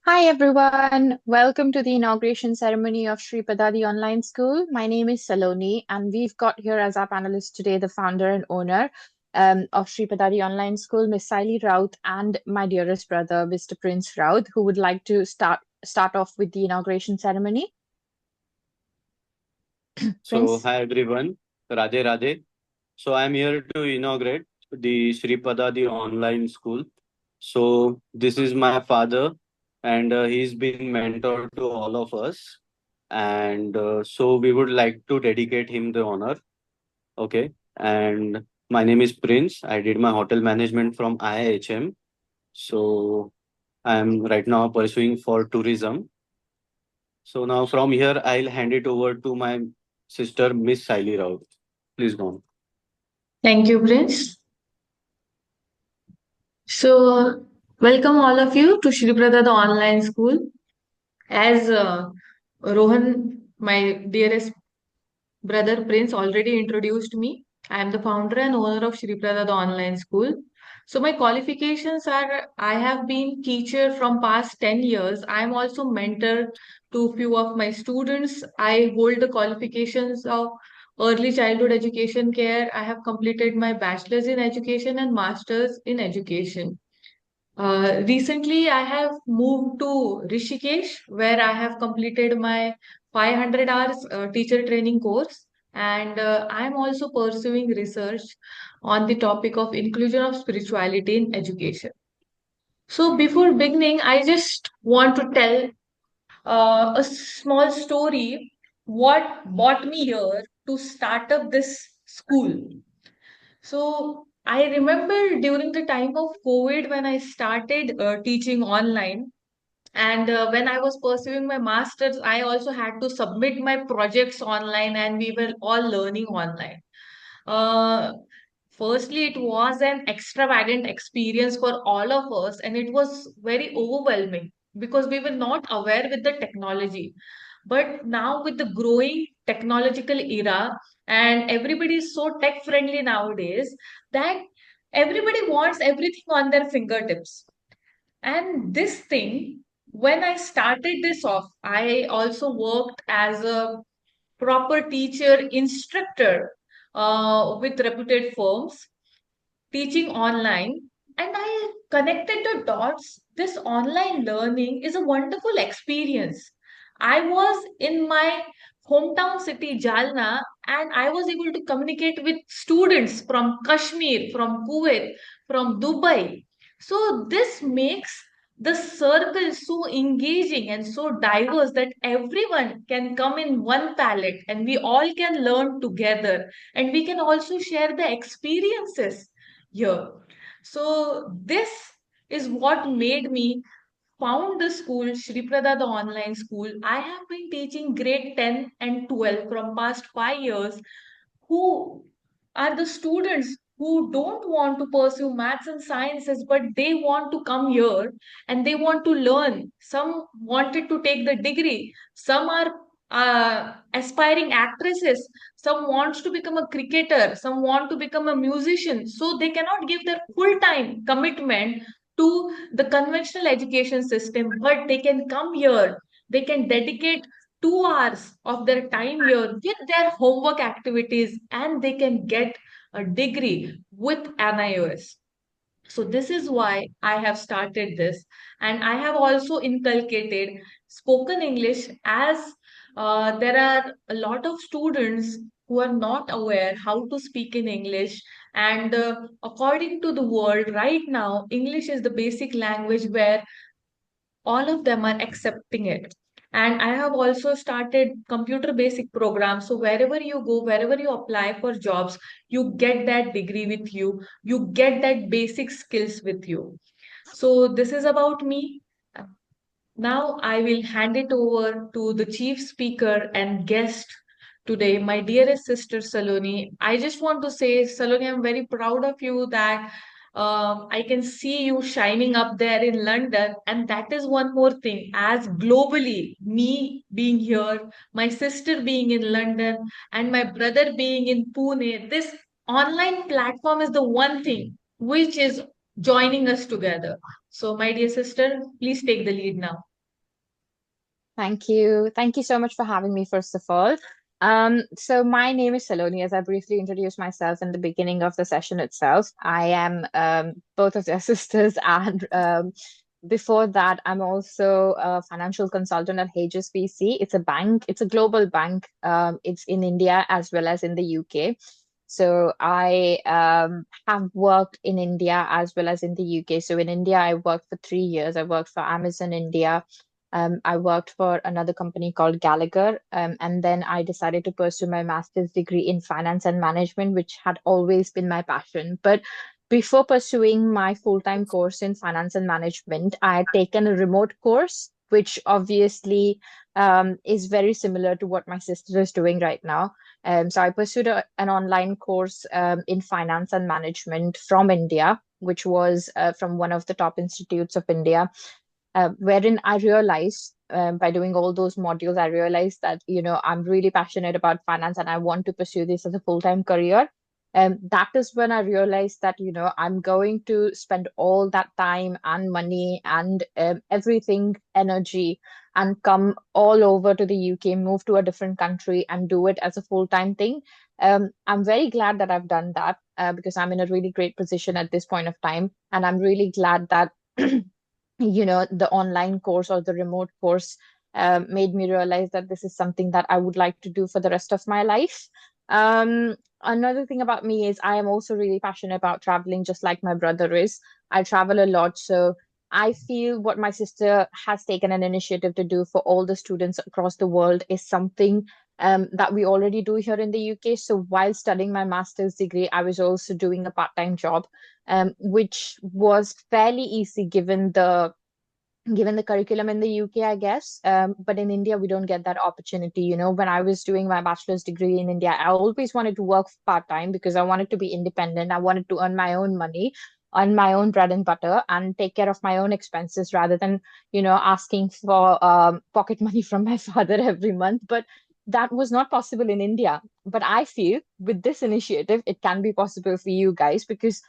Hi everyone, welcome to the inauguration ceremony of Sri Padadi Online School. My name is Saloni, and we've got here as our panelists today the founder and owner of Sri Padadi Online School, Miss Saili Raut, and my dearest brother, Mr. Prince Raut, who would like to start off with the inauguration ceremony. So, Prince. hi everyone, Radhe Radhe. So, I'm here to inaugurate the Sripada, the online school. So, this is my father, and he's been mentor to all of us. And so, we would like to dedicate him the honor. Okay. And my name is Prince. I did my hotel management from IIHM. So, I'm right now pursuing for tourism. So, now from here, I'll hand it over to my sister, Miss Saili Rao. Please go on. Thank you, Prince. So, welcome all of you to Shri Prada, the online school. As Rohan, my dearest brother Prince, already introduced me, I am the founder and owner of Shri Prada, the online school. So, my qualifications are I have been teacher from past 10 years. I am also mentor to few of my students. I hold the qualifications of early childhood education care. I have completed my bachelor's in education and master's in education. Recently, I have moved to Rishikesh, where I have completed my 500 hours teacher training course, and I am also pursuing research on the topic of inclusion of spirituality in education. So, before beginning, I just want to tell a small story what brought me here to start up this school. So I remember during the time of COVID when I started teaching online, and when I was pursuing my master's, I also had to submit my projects online, and we were all learning online. Uh, Firstly, it was an extravagant experience for all of us, and it was very overwhelming because we were not aware with the technology. But now, with the growing technological era, and everybody is so tech friendly nowadays that everybody wants everything on their fingertips. And this thing, when I started this off, I also worked as a proper teacher, instructor with reputed firms, teaching online. And I connected the dots. This online learning is a wonderful experience. I was in my hometown city, Jalna, and I was able to communicate with students from Kashmir, from Kuwait, from Dubai. So, this makes the circle so engaging and so diverse that everyone can come in one palette and we all can learn together, and we can also share the experiences here. So this is what made me found the school Shri Prada, the online school. I have been teaching grade 10 and 12 from past 5 years, who are the students who don't want to pursue maths and sciences, but they want to come here and they want to learn. Some wanted to take the degree, some are aspiring actresses, some wants to become a cricketer, some want to become a musician, so they cannot give their full time commitment to the conventional education system, but they can come here, they can dedicate 2 hours of their time here with their homework activities, and they can get a degree with NIOS. So this is why I have started this, and I have also inculcated spoken English, as there are a lot of students who are not aware how to speak in English. And according to the world right now, English is the basic language where all of them are accepting it. And I have also started computer basic programs, so wherever you go, wherever you apply for jobs, you get that degree with you, you get that basic skills with you. So this is about me. Now I will hand it over to the chief speaker and guest today, my dearest sister Saloni. I just want to say, Saloni, I'm very proud of you that I can see you shining up there in London. And that is one more thing. As globally, me being here, my sister being in London, and my brother being in Pune, this online platform is the one thing which is joining us together. So, my dear sister, please take the lead now. Thank you. Thank you so much for having me, first of all. So my name is Saloni, as I briefly introduced myself in the beginning of the session itself. I am both of their sisters, and before that, I'm also a financial consultant at HSBC. It's a bank, it's a global bank. It's in India as well as in the UK. So I have worked in India as well as in the UK. So in India, I worked for 3 years. I worked for Amazon India. I worked for another company called Gallagher, and then I decided to pursue my master's degree in finance and management, which had always been my passion. But before pursuing my full-time course in finance and management, I had taken a remote course, which obviously is very similar to what my sister is doing right now. So I pursued an online course in finance and management from India, which was from one of the top institutes of India, wherein I realized by doing all those modules, I realized that, I'm really passionate about finance and I want to pursue this as a full-time career. That is when I realized that, I'm going to spend all that time and money and everything, energy, and come all over to the UK, move to a different country and do it as a full-time thing. I'm very glad that I've done that because I'm in a really great position at this point of time. And I'm really glad that the online course or the remote course made me realize that this is something that I would like to do for the rest of my life. Another thing about me is I am also really passionate about traveling, just like my brother is. I travel a lot, so I feel what my sister has taken an initiative to do for all the students across the world is something that we already do here in the UK. So while studying my master's degree, I was also doing a part-time job, which was fairly easy given the curriculum in the UK, I guess. But in India, we don't get that opportunity. When I was doing my bachelor's degree in India, I always wanted to work part-time because I wanted to be independent. I wanted to earn my own money, earn my own bread and butter, and take care of my own expenses rather than, asking for pocket money from my father every month. But that was not possible in India. But I feel with this initiative, it can be possible for you guys because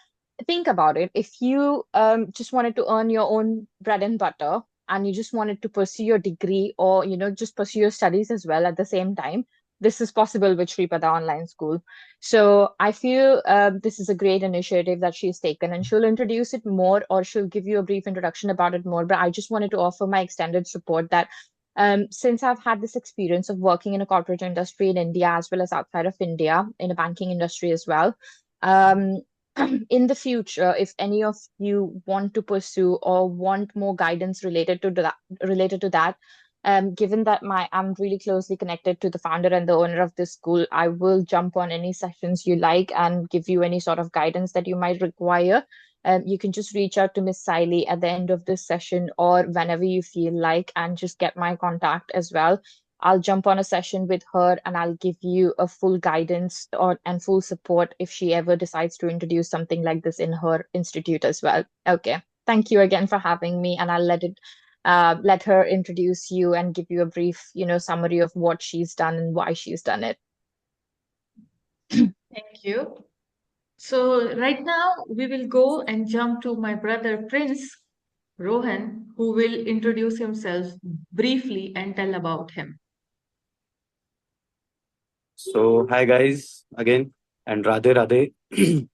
think about it. If you just wanted to earn your own bread and butter and you just wanted to pursue your degree or, just pursue your studies as well at the same time, this is possible with Shripada Online School. So I feel this is a great initiative that she's taken and she'll introduce it more or she'll give you a brief introduction about it more. But I just wanted to offer my extended support that since I've had this experience of working in a corporate industry in India as well as outside of India in a banking industry as well, um, in the future, if any of you want to pursue or want more guidance related to that, given that I'm really closely connected to the founder and the owner of this school, I will jump on any sessions you like and give you any sort of guidance that you might require. You can just reach out to Miss Siley at the end of this session or whenever you feel like, and just get my contact as well. I'll jump on a session with her and I'll give you a full guidance and full support if she ever decides to introduce something like this in her institute as well. Okay. Thank you again for having me, and I'll let her introduce you and give you a brief, summary of what she's done and why she's done it. Thank you. So right now we will go and jump to my brother Prince Rohan, who will introduce himself briefly and tell about him. So, hi guys again, and Radhe Radhe.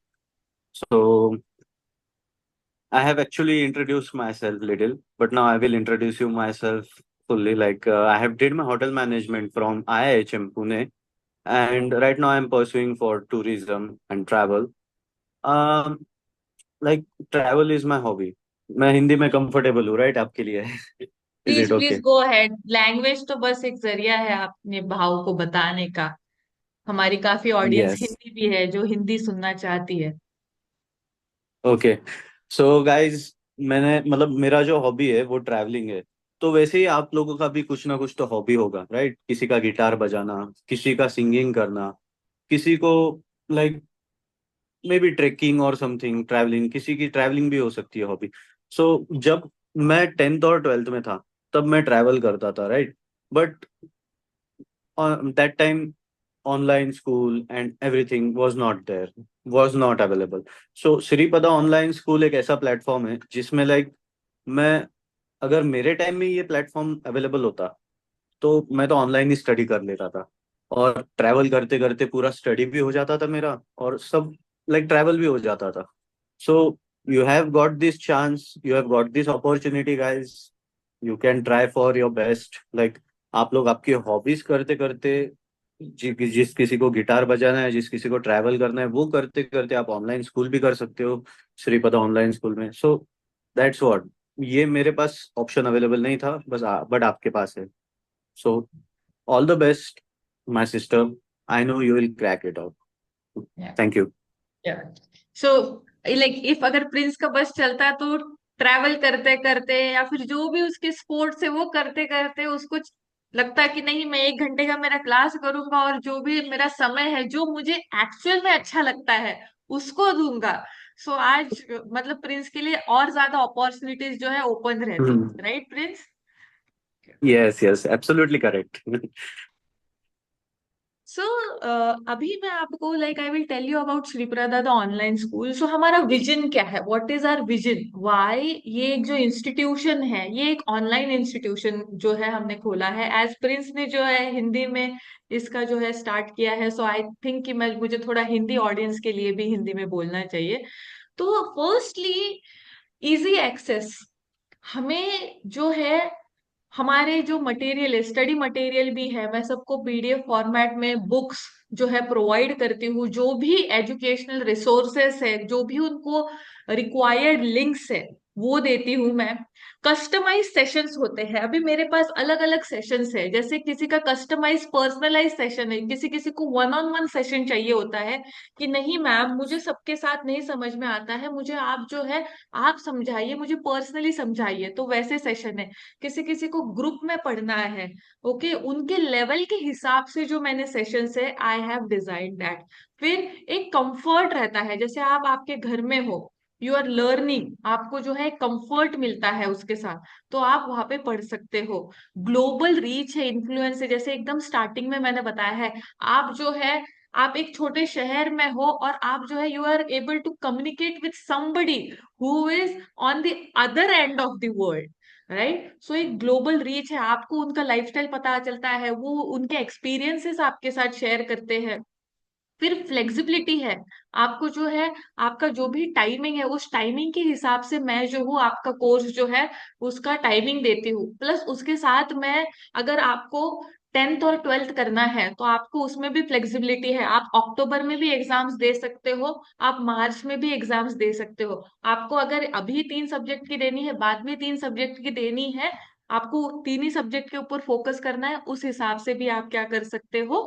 So, I have actually introduced myself little, but now I will introduce you myself fully. Like I have did my hotel management from IIHM Pune, and right now I'm pursuing for tourism and travel. Um, like travel is my hobby. मैं हिंदी में comfortable हूँ right आपके लिए is please it please okay go ahead. Language तो बस एक जरिया है अपने भाव को बताने का। हमारी काफी ऑडियंस यस हिंदी भी है जो हिंदी सुनना चाहती है। ओके सो गाइज मैंने मतलब मेरा जो हॉबी है वो ट्रैवलिंग है। तो वैसे ही आप लोगों का भी कुछ ना कुछ तो हॉबी होगा राइट। किसी का गिटार बजाना, किसी का सिंगिंग करना, किसी को लाइक मे बी ट्रेकिंग और समथिंग ट्रैवलिंग, किसी की ट्रैवलिंग भी हो सकती है हॉबी। सो जब मैं 10th और 12th में था तब मैं ट्रैवल करता था right. But that time online school and everything was not there, was not available. So Shripada online school एक ऐसा प्लेटफॉर्म है जिसमें लाइक मैं, अगर मेरे टाइम में ये प्लेटफॉर्म अवेलेबल होता तो मैं तो ऑनलाइन ही स्टडी कर लेता था, और ट्रैवल करते करते पूरा स्टडी भी हो जाता था मेरा, और सब लाइक ट्रैवल भी हो जाता था। So you have got this chance, you have got this opportunity guys, you can try for your best. Like आप लोग आपकी हॉबीज करते करते, जिस किसी को गिटार बजाना है, जिस किसी को ट्रैवल करना है, वो करते करते आप ऑनलाइन स्कूल भी कर सकते हो श्रीपदा ऑनलाइन स्कूल में। सो दैट्स व्हाट, ये मेरे पास ऑप्शन अवेलेबल नहीं था बस, बट आपके पास है। So all the best my sister, I know you will crack it out. Thank you. So like if अगर प्रिंस का बस चलता तो ट्रैवल करते करते या फिर जो भी उसके स्पोर्ट्स है वो करते करते उसको लगता कि नहीं मैं 1 घंटे का मेरा क्लास करूंगा और जो भी मेरा समय है जो मुझे एक्चुअल में अच्छा लगता है उसको दूंगा। सो आज मतलब प्रिंस के लिए और ज्यादा अपॉर्चुनिटीज जो है ओपन रहती, right Prince? Yes yes, absolutely correct. So अभी मैं आपको like I will tell you about Shri Prada the online school. So हमारा विजन क्या है, what is our vision, why ये एक जो इंस्टीट्यूशन है ये एक ऑनलाइन इंस्टीट्यूशन जो है हमने खोला है। एज प्रिंस ने जो है हिंदी में इसका जो है स्टार्ट किया है, सो आई थिंक कि मैं मुझे थोड़ा हिंदी ऑडियंस के लिए भी हिंदी में बोलना चाहिए। तो फर्स्टली इजी एक्सेस, हमें जो है हमारे जो मटेरियल है स्टडी मटेरियल भी है, मैं सबको पीडीएफ फॉर्मेट में बुक्स जो है प्रोवाइड करती हूँ। जो भी एजुकेशनल रिसोर्सेस है, जो भी उनको रिक्वायर्ड लिंक्स है वो देती हूँ मैं। कस्टमाइज सेशंस होते हैं, अभी मेरे पास अलग अलग सेशंस है, जैसे किसी का कस्टमाइज पर्सनलाइज सेशन है, किसी किसी को वन ऑन वन सेशन चाहिए होता है कि नहीं मैम मुझे सबके साथ नहीं समझ में आता है, मुझे आप जो है आप समझाइए, मुझे पर्सनली समझाइए, तो वैसे सेशन है। किसी किसी को ग्रुप में पढ़ना है, ओके, उनके लेवल के हिसाब से जो मैंने सेशंस है आई हैव डिजाइन दैट। फिर एक कंफर्ट रहता है, जैसे आप आपके घर में हो, यू आर लर्निंग, आपको जो है कंफर्ट मिलता है उसके साथ, तो आप वहां पे पढ़ सकते हो। ग्लोबल रीच है, इन्फ्लुएंस है, जैसे एकदम स्टार्टिंग में मैंने बताया है, आप जो है आप एक छोटे शहर में हो और आप जो है you are able to communicate with somebody who is on the other end of the world, right? So एक ग्लोबल रीच है, आपको उनका लाइफस्टाइल पता चलता है, वो उनके एक्सपीरियंसेस आपके साथ शेयर करते हैं। फिर फ्लेक्सिबिलिटी है, आपको जो है आपका जो भी टाइमिंग है उस टाइमिंग के हिसाब से मैं जो हूँ आपका कोर्स जो है उसका टाइमिंग देती हूँ। प्लस उसके साथ मैं, अगर आपको 10th और 12th करना है तो आपको उसमें भी फ्लेक्सिबिलिटी है, आप अक्टूबर में भी एग्जाम्स दे सकते हो, आप मार्च में भी एग्जाम्स दे सकते हो। आपको अगर अभी 3 सब्जेक्ट की देनी है, बाद में 3 सब्जेक्ट की देनी है, आपको तीन ही सब्जेक्ट के ऊपर फोकस करना है, उस हिसाब से भी आप क्या कर सकते हो,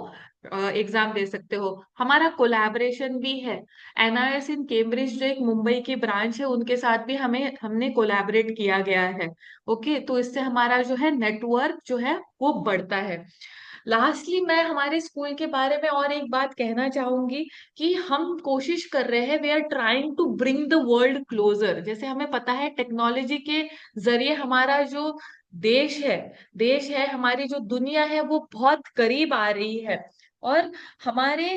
एग्जाम दे सकते हो। हमारा कोलैबोरेशन भी है, एनआईएस इन कैम्ब्रिज जो एक मुंबई की ब्रांच है उनके साथ भी हमने कोलैबोरेट किया गया है। ओके, तो इससे हमारा जो है नेटवर्क जो है वो बढ़ता है। लास्टली मैं हमारे स्कूल के बारे में और एक बात कहना चाहूंगी कि हम कोशिश कर रहे हैं, we are trying to bring the world closer. जैसे हमें पता है टेक्नोलॉजी के जरिए हमारा जो देश है हमारी जो दुनिया है वो बहुत करीब आ रही है। और हमारे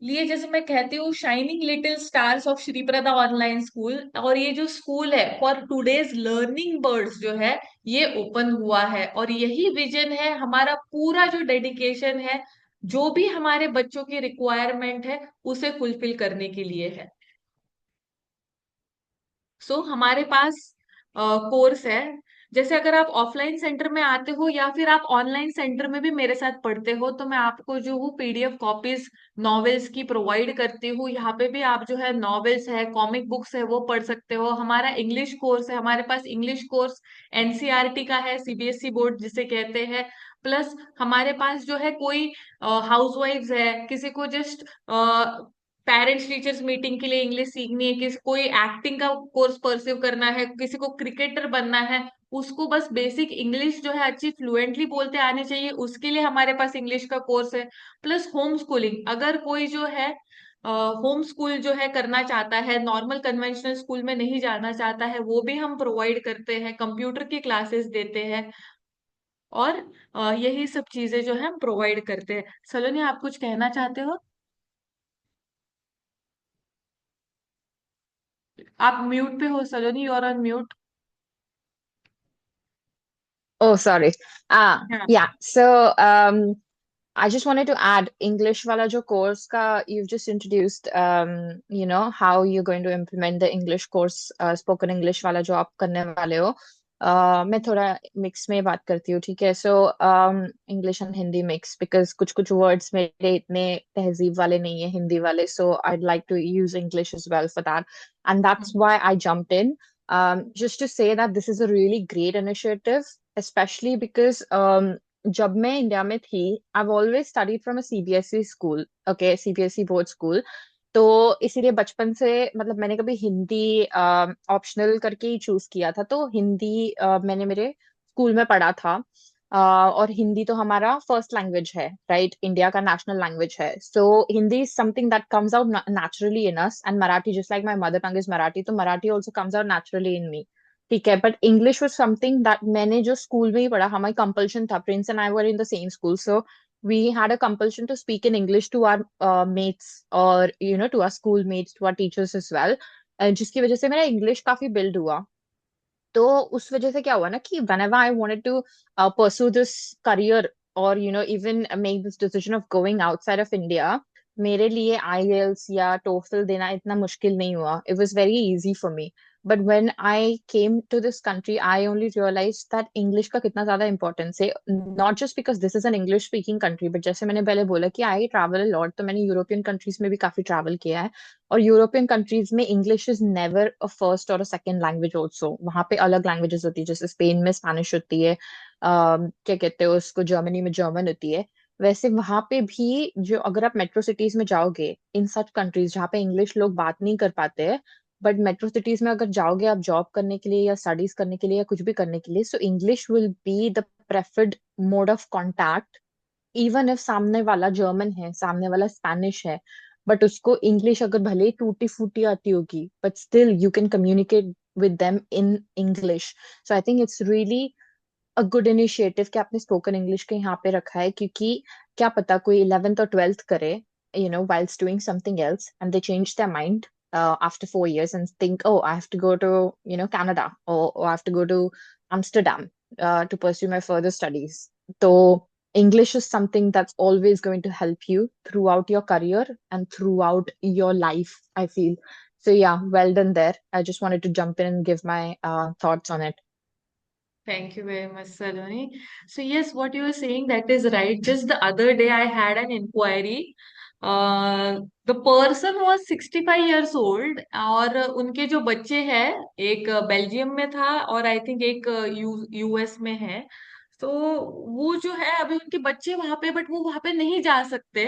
लिए, जैसे मैं कहती हूँ, shining little stars of Shri Prada online school, और ये जो स्कूल है फॉर टुडेज लर्निंग बर्ड्स जो है ये ओपन हुआ है, और यही विजन है हमारा, पूरा जो डेडिकेशन है जो भी हमारे बच्चों की रिक्वायरमेंट है उसे फुलफिल करने के लिए है। सो हमारे पास कोर्स है, जैसे अगर आप ऑफलाइन सेंटर में आते हो या फिर आप ऑनलाइन सेंटर में भी मेरे साथ पढ़ते हो तो मैं आपको जो हूँ पीडीएफ कॉपीज नॉवेल्स की प्रोवाइड करती हूँ। यहाँ पे भी आप जो है नॉवेल्स है, कॉमिक बुक्स है वो पढ़ सकते हो। हमारा इंग्लिश कोर्स है, हमारे पास इंग्लिश कोर्स एनसीईआरटी का है, सीबीएसई बोर्ड जिसे कहते हैं। प्लस हमारे पास जो है कोई हाउस वाइफ्स है, किसी को जस्ट पेरेंट्स टीचर्स मीटिंग के लिए इंग्लिश सीखनी है, किसी कोई एक्टिंग का कोर्स परस्यू करना है, किसी को क्रिकेटर बनना है, उसको बस बेसिक इंग्लिश जो है अच्छी फ्लुएंटली बोलते आने चाहिए, उसके लिए हमारे पास इंग्लिश का कोर्स है। प्लस होम स्कूलिंग, अगर कोई जो है होम स्कूल जो है करना चाहता है, नॉर्मल कन्वेंशनल स्कूल में नहीं जाना चाहता है, वो भी हम प्रोवाइड करते हैं, कंप्यूटर की क्लासेस देते हैं। और यही सब चीजें जो है हम प्रोवाइड करते हैं। सलोनी, आप कुछ कहना चाहते हो? आप म्यूट पे हो सलोनी, और ऑन म्यूट। Oh, sorry. हाँ. Yeah. So, I just wanted to add English wala jo course ka you've just introduced, how you're going to implement the English course, spoken English wala जो आप करने वाले हो. मैं थोड़ा मिक्स में बात करती हूँ, ठीक है? So English and Hindi mix, because कुछ कुछ वर्ड्स मेरे इतने तहजीब वाले नहीं है हिंदी वाले, सो I'd like to use English as well for that, and that's why I jumped in. Just to say that this is a really great initiative, especially because जब मैं इंडिया में थी, I've always studied from a CBSE school, okay, CBSE board school. तो इसीलिए बचपन से मतलब मैंने कभी हिंदी ऑप्शनल करके ही चूज किया था, तो हिंदी मैंने मेरे स्कूल में पढ़ा था. और हिंदी तो हमारा फर्स्ट लैंग्वेज है, राइट? इंडिया का नेशनल लैंग्वेज है. So Hindi is something that comes out naturally in us, and Marathi, just like my mother tongue is Marathi, तो Marathi also comes out naturally in me. ठीक है, but English was something that मैंने जो school में ही पढ़ा, हमारी कंपल्शन था. Prince and I were in the same school, so we had a compulsion to speak in English to our mates, or to our schoolmates, to our teachers as well. जिसकी वजह से मेरा English काफी build हुआ. तो उस वजह से क्या हुआ ना कि whenever I wanted to pursue this career, or even make this decision of going outside of India, मेरे लिए IELTS या TOEFL देना इतना मुश्किल नहीं हुआ. It was very easy for me. But when I came to this country, I only realized that English का कितना ज्यादा importance है. Not just because this is an English speaking country, but जैसे मैंने पहले बोला कि I travel a lot, तो मैंने यूरोपियन कंट्रीज में भी काफी ट्रैवल किया है. और यूरोपियन कंट्रीज में English is never a first और अ सेकंड लैंग्वेज ऑल्सो. वहां पे अलग लैंग्वेजेस होती है, जैसे स्पेन में स्पेनिश होती है, क्या कहते हो उसको, जर्मनी में जर्मन होती है. वैसे वहां पे भी, जो अगर आप मेट्रो सिटीज में जाओगे इन सच कंट्रीज जहाँ पे इंग्लिश लोग बात नहीं कर पाते हैं, बट मेट्रो सिटीज में अगर जाओगे आप जॉब करने के लिए या स्टडीज करने के लिए या कुछ भी करने के लिए, so English will be the preferred mode of contact. Even if सामने वाला जर्मन है, सामने वाला स्पेनिश है, बट उसको इंग्लिश अगर भले ही टूटी फूटी आती होगी, but still you can communicate with them in English. So I think it's really a good initiative कि आपने स्पोकन इंग्लिश के यहाँ पे रखा है, क्योंकि क्या पता कोई 11th और 12th करे, whilst doing something else, and they change their mind after 4 years and think, oh, I have to go to Canada, or I have to go to Amsterdam to pursue my further studies. So English is something that's always going to help you throughout your career and throughout your life, I feel. So yeah, well done there. I just wanted to jump in and give my thoughts on it. Thank you very much, Saloni. So yes, what you were saying, that is right. Just the other day, I had an inquiry. The person was 65 years old, और उनके जो बच्चे हैं, एक Belgium में था और I think एक यूएस में है. तो वो जो है, अभी उनके बच्चे वहां पे, बट वो वहां पे नहीं जा सकते.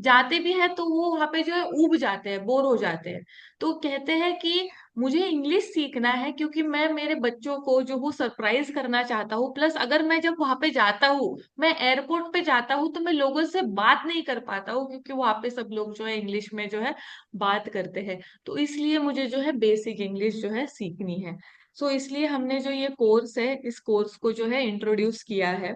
जाते भी हैं तो वो वहां पे जो है ऊब जाते हैं, बोर हो जाते हैं. तो कहते हैं कि मुझे इंग्लिश सीखना है, क्योंकि मैं मेरे बच्चों को जो वो सरप्राइज करना चाहता हूँ. प्लस अगर मैं जब वहां पे जाता हूँ, मैं एयरपोर्ट पे जाता हूँ, तो मैं लोगों से बात नहीं कर पाता हूँ, क्योंकि वहां पे सब लोग जो है इंग्लिश में जो है बात करते हैं. तो इसलिए मुझे जो है बेसिक इंग्लिश जो है सीखनी है. सो इसलिए हमने जो ये कोर्स है, इस कोर्स को जो है इंट्रोड्यूस किया है.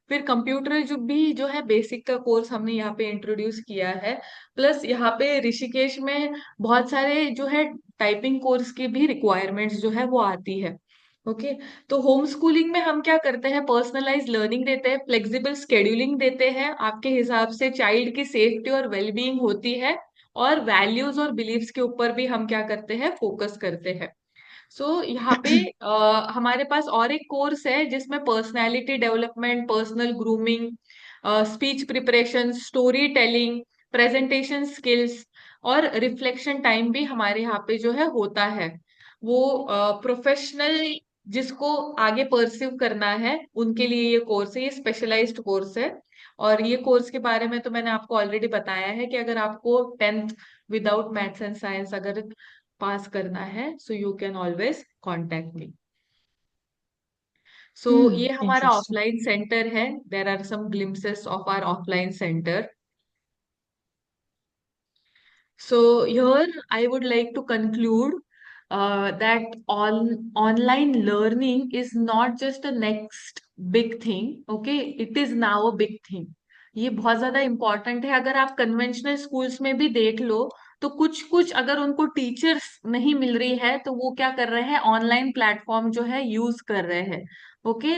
फिर कंप्यूटर जो है बेसिक का कोर्स हमने यहाँ पे इंट्रोड्यूस किया है. प्लस यहाँ पे ऋषिकेश में बहुत सारे जो है टाइपिंग कोर्स की भी रिक्वायरमेंट्स जो है वो आती है. ओके. तो होम स्कूलिंग में हम क्या करते हैं, पर्सनलाइज लर्निंग देते हैं, फ्लेक्सिबल स्केड्यूलिंग देते हैं, आपके हिसाब से चाइल्ड की सेफ्टी और वेलबींग होती है, और वैल्यूज और बिलीव्स के ऊपर भी हम क्या करते हैं, फोकस करते हैं. यहाँ पे हमारे पास और एक कोर्स है जिसमें personality development, personal grooming, speech preparation, story telling, presentation skills और रिफ्लेक्शन टाइम भी हमारे यहाँ पे जो है होता है. वो प्रोफेशनल जिसको आगे परस्यू करना है उनके लिए ये कोर्स है, ये स्पेशलाइज्ड कोर्स है. और ये कोर्स के बारे में तो मैंने आपको ऑलरेडी बताया है कि अगर आपको 10th without maths and science अगर पास करना है, so you can always contact me. ये हमारा Interesting. ऑफलाइन सेंटर है. There are some glimpses of our offline centre. Here I would like to conclude that online learning is not just a next big thing. Okay, it is now a big thing. ये बहुत ज्यादा important है. अगर आप conventional schools में भी देख लो, तो कुछ कुछ अगर उनको टीचर्स नहीं मिल रही है, तो वो क्या कर रहे हैं, ऑनलाइन प्लेटफॉर्म जो है यूज कर रहे हैं. ओके.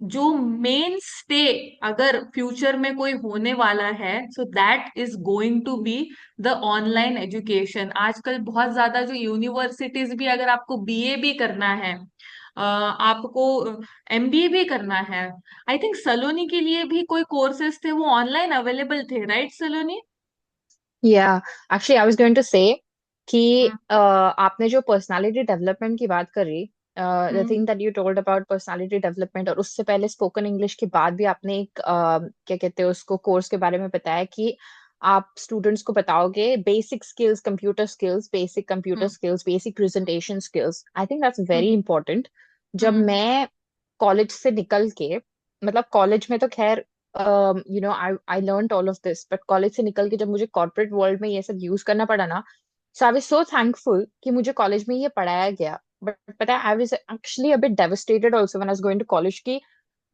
जो मेन स्टे अगर फ्यूचर में कोई होने वाला है, so that is going to be the online education. आजकल बहुत ज्यादा जो यूनिवर्सिटीज भी, अगर आपको बीए भी करना है, आपको एमबीए भी करना है, आई थिंक सलोनी के लिए भी कोई कोर्सेज थे वो ऑनलाइन अवेलेबल थे, right Saloni? Yeah, actually, I was going to say कि आपने जो पर्सनालिटी डेवलपमेंट की बात करी, the hmm. Thing that you told about personality development, और उससे पहले स्पोकन इंग्लिश के बाद भी आपने एक क्या कहते हैं उसको, कोर्स के बारे में बताया कि आप स्टूडेंट्स को बताओगे basic skills, computer hmm. Skills, basic presentation skills. I think that's very hmm. Important. जब हम्म। मैं कॉलेज से निकल के, मतलब कॉलेज में तो खैर I learned all of this, but college से निकल के जब मुझे कॉर्पोरेट वर्ल्ड में ये सब यूज करना पड़ा ना, सो आई वाज सो थैंकफुल कि मुझे कॉलेज में ये पढ़ाया गया। बट पता है, I was actually a bit devastated also when I was going to college कि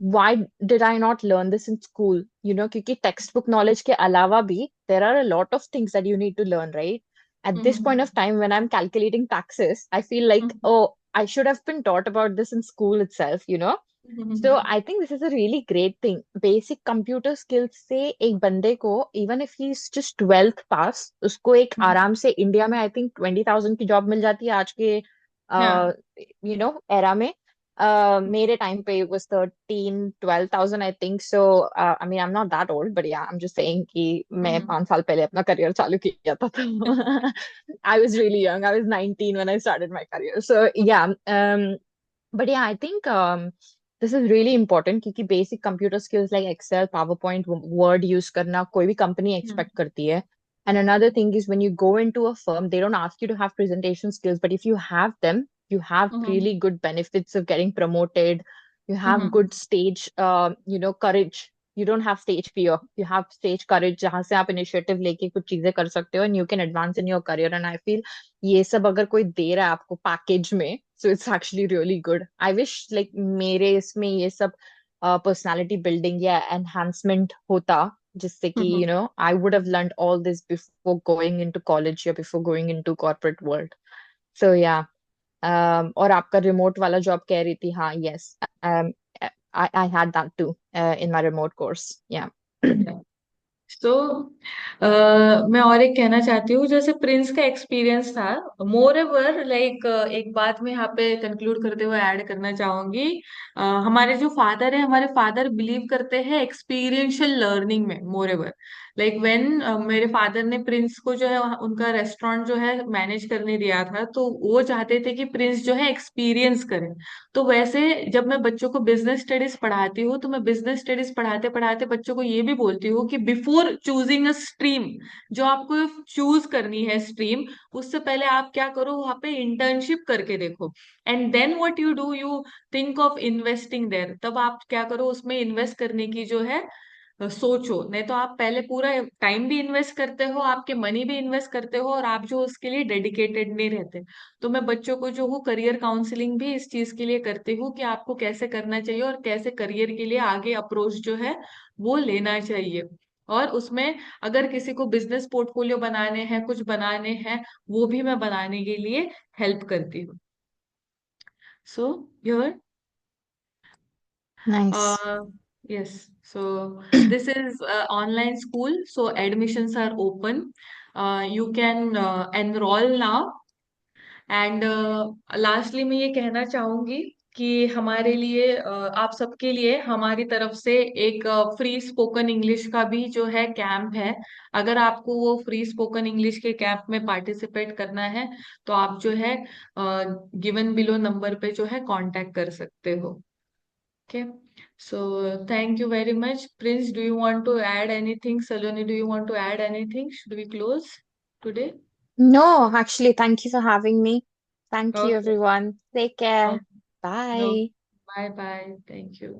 why did I not learn this in school? क्योंकि टेक्स्ट बुक नॉलेज के अलावा भी there are a lot of things that you need to learn, right? At this hmm. point of time, when I'm calculating taxes, I feel like, hmm. oh, I should have been taught about this in school itself. So hmm. I think this is a really great thing. Basic computer skills से एक बंदे को, even if he's just 12th pass, उसको एक आराम से India में I think 20,000 की जॉब मिल जाती है आज के Yeah. एरा में। मेरे टाइम पे it was 13, 12,000 I think. So I mean, I'm not that old, but yeah, I'm just saying कि मैं हम्म। 5 साल पहले अपना करियर चालू किया था, तो I was really young. I was 19 when I started my career. So yeah, but yeah, I think this is really important क्योंकि basic computer skills like Excel, PowerPoint, Word use करना कोई भी company हम्म। expect करती है. And another thing is when you go into a firm, they don't ask you to have presentation skills, but if you have them, you have hmm. really good benefits of getting promoted. You have hmm. good stage, courage. You don't have stage fear. You have stage courage जहाँ से आप initiative लेके कुछ चीजें कर सकते हो and you can advance in your career. And I feel ये सब अगर कोई दे रहा है आपको पैकेज में, so it's actually really good. I wish like मेरे इसमें ये सब personality building या enhancement होता, जिससे कि हम्म। I would have learned all this before going into college या before going into corporate world. So yeah. और आपका रिमोट वाला जॉब कह रही थी, हाँ, yes, I had that too in my remote course. Yeah. तो मैं और एक कहना चाहती हूँ, जैसे प्रिंस का एक्सपीरियंस था, मोर एवर लाइक एक बात मैं यहाँ पे कंक्लूड करते हुए ऐड करना चाहूंगी। हमारे जो फादर है, हमारे फादर बिलीव करते हैं एक्सपीरियंशियल लर्निंग में, मोर एवर लाइक व्हेन मेरे फादर ने प्रिंस को जो है उनका रेस्टोरेंट जो है मैनेज करने दिया था, तो वो चाहते थे कि प्रिंस जो है एक्सपीरियंस करे। तो वैसे जब मैं बच्चों को बिजनेस स्टडीज पढ़ाती हूँ, तो मैं बिजनेस स्टडीज पढ़ाते पढ़ाते बच्चों को ये भी बोलती हूँ कि बिफोर चूजिंग अ स्ट्रीम, जो आपको चूज करनी है स्ट्रीम, उससे पहले आप क्या करो, वहां पे इंटर्नशिप करके देखो। And then what you do, you think of investing there. तब आप क्या करो, उसमें इन्वेस्ट करने की जो है सोचो। नहीं तो आप पहले पूरा टाइम भी इन्वेस्ट करते हो, आपके मनी भी इन्वेस्ट करते हो, और आप जो उसके लिए डेडिकेटेड नहीं रहते। तो मैं बच्चों को जो हूँ करियर काउंसलिंग भी इस चीज के लिए करती हूँ कि आपको कैसे करना चाहिए और कैसे करियर के लिए आगे अप्रोच जो है वो लेना चाहिए। और उसमें अगर किसी को बिजनेस पोर्टफोलियो बनाने हैं, कुछ बनाने हैं, वो भी मैं बनाने के लिए हेल्प करती हूँ। So your Nice. Uh, yes, so this is online school, so admissions are open. You can enroll now. And lastly मैं ये कहना चाहूंगी कि हमारे लिए आप सबके लिए हमारी तरफ से एक फ्री स्पोकन इंग्लिश का भी जो है कैंप है। अगर आपको वो फ्री स्पोकन इंग्लिश के कैंप में पार्टिसिपेट करना है, तो आप जो है गिवन बिलो नंबर पे जो है कांटेक्ट कर सकते हो। Okay. So thank you very much. Prince, do you want to add anything? Saloni, do you want to add anything? Should we close today? No, actually, thank you for having me. Thank you, Okay. everyone. Take care. Okay. No. Bye. Bye bye. Thank you.